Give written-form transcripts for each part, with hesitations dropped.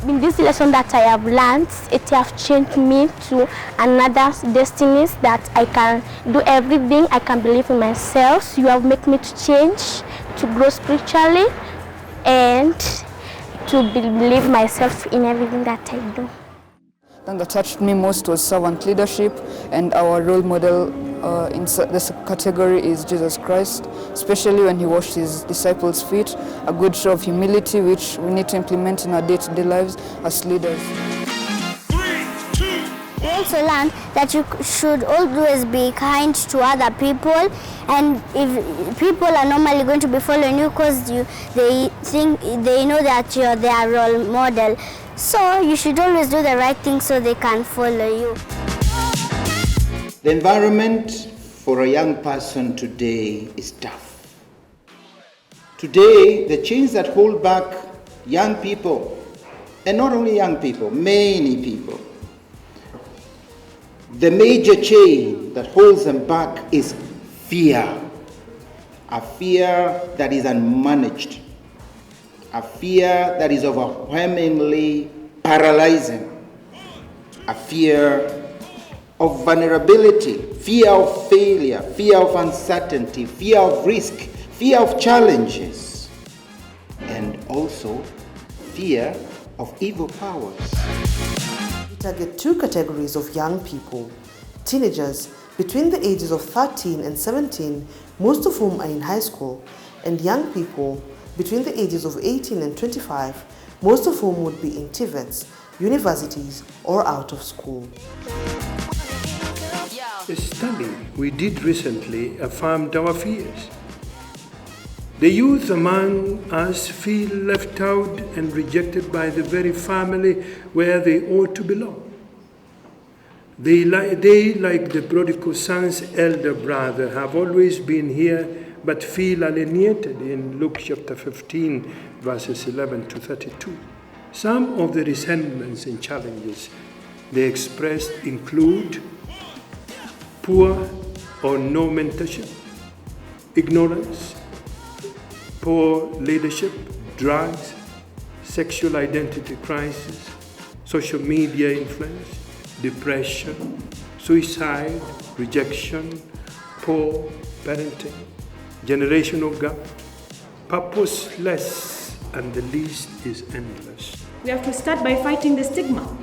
In this lesson that I have learned, it have changed me to another destinies that I can do everything. I can believe in myself. You have made me to change, to grow spiritually, and to believe myself in everything that I do. The thing that touched me most was servant leadership, and our role model in this category is Jesus Christ, especially when he washed his disciples' feet, a good show of humility which we need to implement in our day-to-day lives as leaders. 3, 2. We also learned that you should always be kind to other people, and if people are normally going to be following you because they know that you're their role model, so you should always do the right thing so they can follow you. The environment for a young person today is tough. Today, the chains that hold back young people, and not only young people, many people, the major chain that holds them back is fear. A fear that is unmanaged. A fear that is overwhelmingly paralyzing. A fear of vulnerability, fear of failure, fear of uncertainty, fear of risk, fear of challenges, and also fear of evil powers. We target two categories of young people: teenagers between the ages of 13 and 17, most of whom are in high school, and young people between the ages of 18 and 25, most of whom would be in TVETs, universities, or out of school. A study we did recently affirmed our fears. The youth among us feel left out and rejected by the very family where they ought to belong. They, like the prodigal son's elder brother, have always been here but feel alienated in Luke chapter 15, verses 11 to 32. Some of the resentments and challenges they expressed include poor or no mentorship, ignorance, poor leadership, drugs, sexual identity crisis, social media influence, depression, suicide, rejection, poor parenting, generational gap, purposeless, and the list is endless. We have to start by fighting the stigma.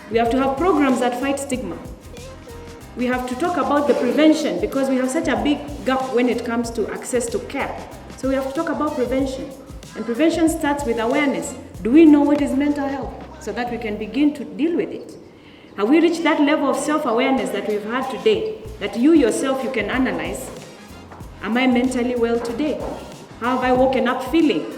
We have to have programs that fight stigma. We have to talk about the prevention because we have such a big gap when it comes to access to care. So we have to talk about prevention. And prevention starts with awareness. Do we know what is mental health so that we can begin to deal with it? Have we reached that level of self-awareness that we've had today, that you yourself, you can analyze? Am I mentally well today? How have I woken up feeling?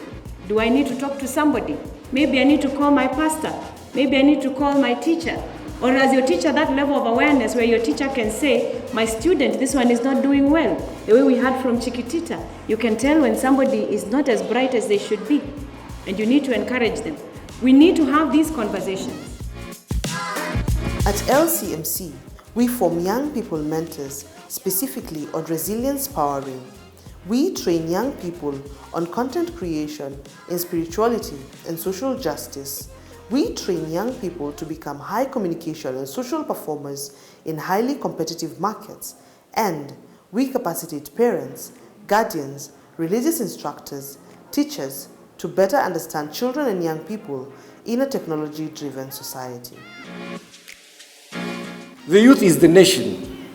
Do I need to talk to somebody? Maybe I need to call my pastor. Maybe I need to call my teacher. Or as your teacher, that level of awareness where your teacher can say, my student, this one is not doing well. The way we heard from Chiquitita, you can tell when somebody is not as bright as they should be, and you need to encourage them. We need to have these conversations. At LCMC, we form young people mentors specifically on resilience powering. We train young people on content creation in spirituality and social justice. We train young people to become high communication and social performers in highly competitive markets, and we capacitate parents, guardians, religious instructors, teachers to better understand children and young people in a technology-driven society. The youth is the nation.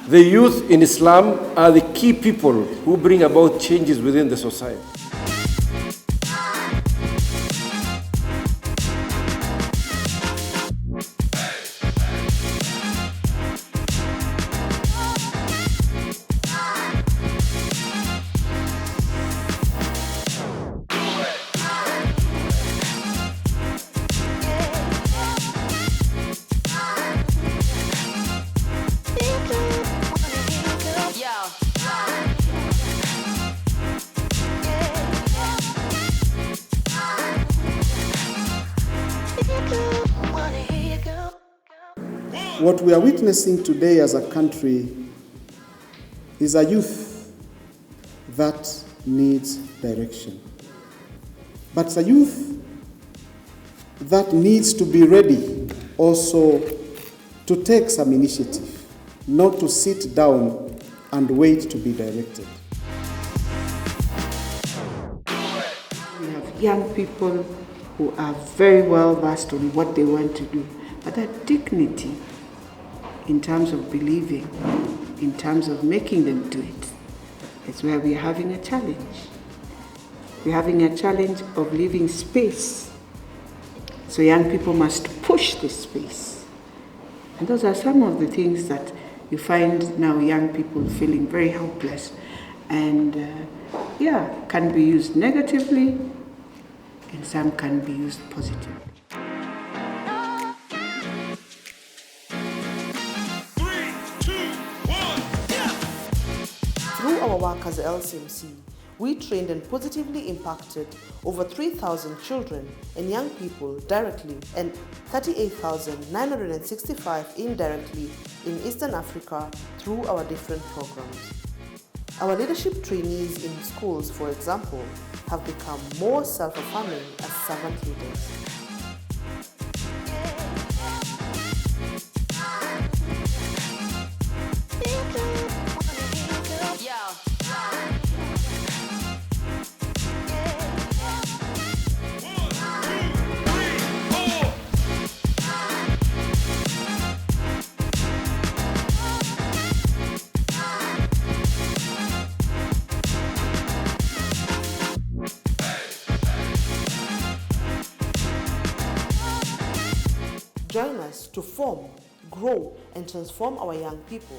The youth in Islam are the key people who bring about changes within the society. What we are witnessing today as a country is a youth that needs direction. But it's a youth that needs to be ready also to take some initiative, not to sit down and wait to be directed. We have young people who are very well versed on what they want to do, but that dignity in terms of believing, in terms of making them do it, is where we're having a challenge. We're having a challenge of leaving space. So young people must push this space. And those are some of the things that you find now young people feeling very helpless and can be used negatively and some can be used positively. 3, 2, 1, yeah! Through our work as the LCMC, we trained and positively impacted over 3,000 children and young people directly and 38,965 indirectly in Eastern Africa through our different programs. Our leadership trainees in schools, for example, have become more self-affirming as servant leaders. Join us to form, grow, and transform our young people.